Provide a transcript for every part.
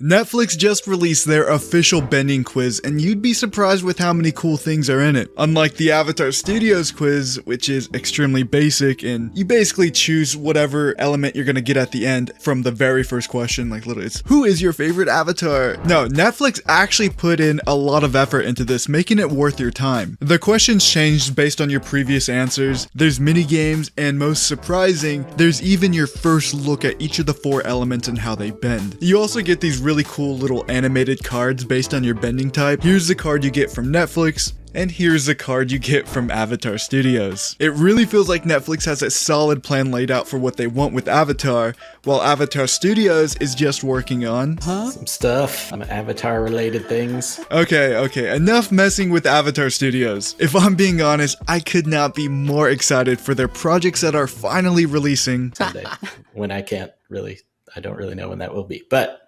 Netflix just released their official bending quiz, and you'd be surprised with how many cool things are in it. Unlike the Avatar Studios quiz, which is extremely basic, and you basically choose whatever element you're gonna get at the end from the very first question, like literally it's, who is your favorite avatar? No, Netflix actually put in a lot of effort into this, making it worth your time. The questions changed based on your previous answers, there's mini games, and most surprising, there's even your first look at each of the 4 elements and how they bend. You also get these really cool little animated cards based on your bending type. Here's the card you get from Netflix, and here's the card you get from Avatar Studios. It really feels like Netflix has a solid plan laid out for what they want with Avatar, while Avatar Studios is just working on some stuff, some Avatar related things. Okay, enough messing with Avatar Studios. If I'm being honest, I could not be more excited for their projects that are finally releasing Someday, when I don't really know when that will be, but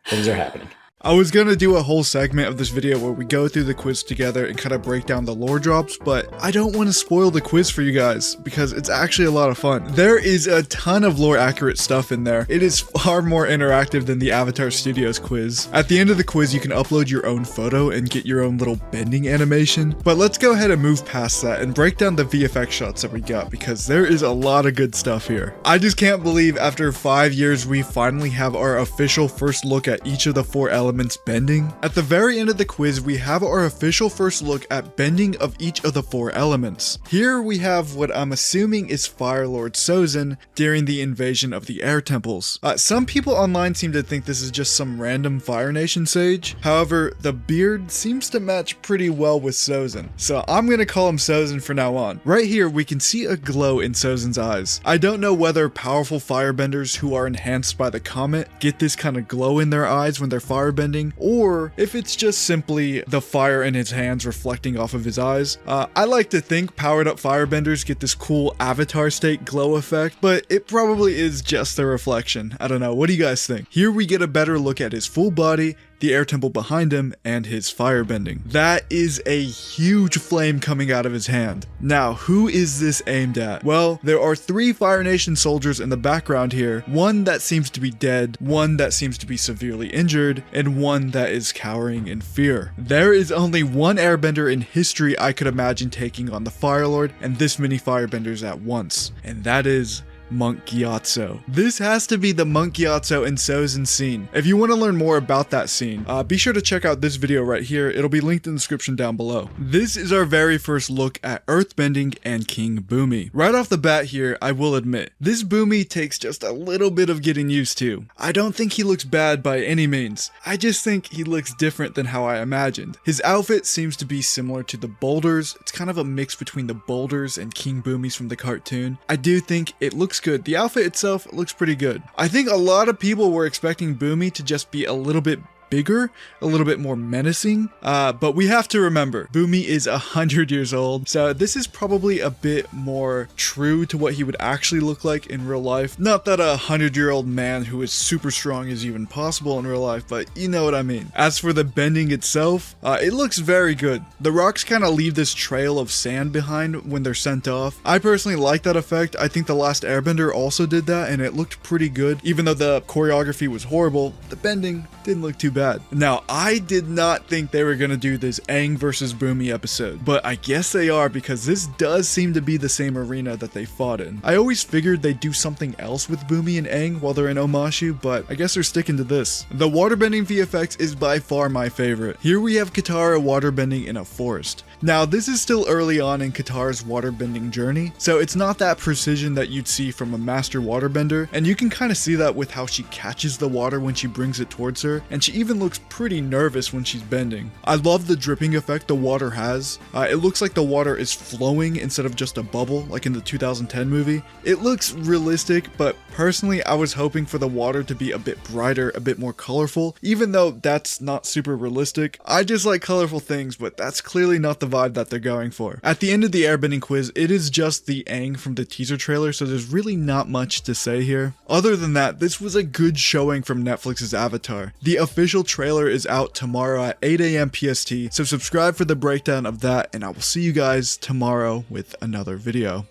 things are happening. I was gonna do a whole segment of this video where we go through the quiz together and kind of break down the lore drops, but I don't want to spoil the quiz for you guys because it's actually a lot of fun. There is a ton of lore accurate stuff in there. It is far more interactive than the Avatar Studios quiz. At the end of the quiz, you can upload your own photo and get your own little bending animation, but let's go ahead and move past that and break down the VFX shots that we got because there is a lot of good stuff here. I just can't believe after 5 years we finally have our official first look at each of the 4 elements bending. At the very end of the quiz, we have our official first look at bending of each of the 4 elements. Here we have what I'm assuming is Fire Lord Sozin during the invasion of the Air Temples. Some people online seem to think this is just some random Fire Nation sage. However, the beard seems to match pretty well with Sozin, so I'm gonna call him Sozin for now on. Right here, we can see a glow in Sozin's eyes. I don't know whether powerful firebenders who are enhanced by the comet get this kind of glow in their eyes when they're firebending, or if it's just simply the fire in his hands reflecting off of his eyes. I like to think powered up firebenders get this cool avatar state glow effect, but it probably is just the reflection. I don't know, what do you guys think? Here we get a better look at his full body, the air temple behind him, and his firebending. That is a huge flame coming out of his hand. Now, who is this aimed at? Well, there are 3 Fire Nation soldiers in the background here, one that seems to be dead, one that seems to be severely injured, and one that is cowering in fear. There is only one airbender in history I could imagine taking on the Fire Lord and this many firebenders at once, and that is Monk Gyatso. This has to be the Monk Gyatso and Sozin scene. If you want to learn more about that scene, be sure to check out this video right here. It'll be linked in the description down below. This is our very first look at Earthbending and King Bumi. Right off the bat here, I will admit, this Bumi takes just a little bit of getting used to. I don't think he looks bad by any means. I just think he looks different than how I imagined. His outfit seems to be similar to the boulders. It's kind of a mix between the boulders and King Bumi's from the cartoon. I do think it looks good. The outfit itself looks pretty good. I think a lot of people were expecting Bumi to just be a little bit bigger, a little bit more menacing, but we have to remember, Bumi is 100 years old, so this is probably a bit more true to what he would actually look like in real life. Not that a 100-year-old man who is super strong is even possible in real life, but you know what I mean. As for the bending itself, it looks very good. The rocks kind of leave this trail of sand behind when they're sent off. I personally like that effect. I think the last Airbender also did that, and it looked pretty good. Even though the choreography was horrible, the bending didn't look too bad. Now, I did not think they were gonna do this Aang versus Bumi episode, but I guess they are because this does seem to be the same arena that they fought in. I always figured they'd do something else with Bumi and Aang while they're in Omashu, but I guess they're sticking to this. The waterbending VFX is by far my favorite. Here we have Katara waterbending in a forest. Now, this is still early on in Katara's waterbending journey, so it's not that precision that you'd see from a master waterbender, and you can kind of see that with how she catches the water when she brings it towards her, and she even looks pretty nervous when she's bending. I love the dripping effect the water has. It looks like the water is flowing instead of just a bubble like in the 2010 movie. It looks realistic, but personally I was hoping for the water to be a bit brighter, a bit more colorful, even though that's not super realistic. I just like colorful things, but that's clearly not the vibe that they're going for. At the end of the airbending quiz, it is just the Aang from the teaser trailer, so there's really not much to say here. Other than that, this was a good showing from Netflix's Avatar. The official trailer is out tomorrow at 8 AM PST, so subscribe for the breakdown of that, and I will see you guys tomorrow with another video.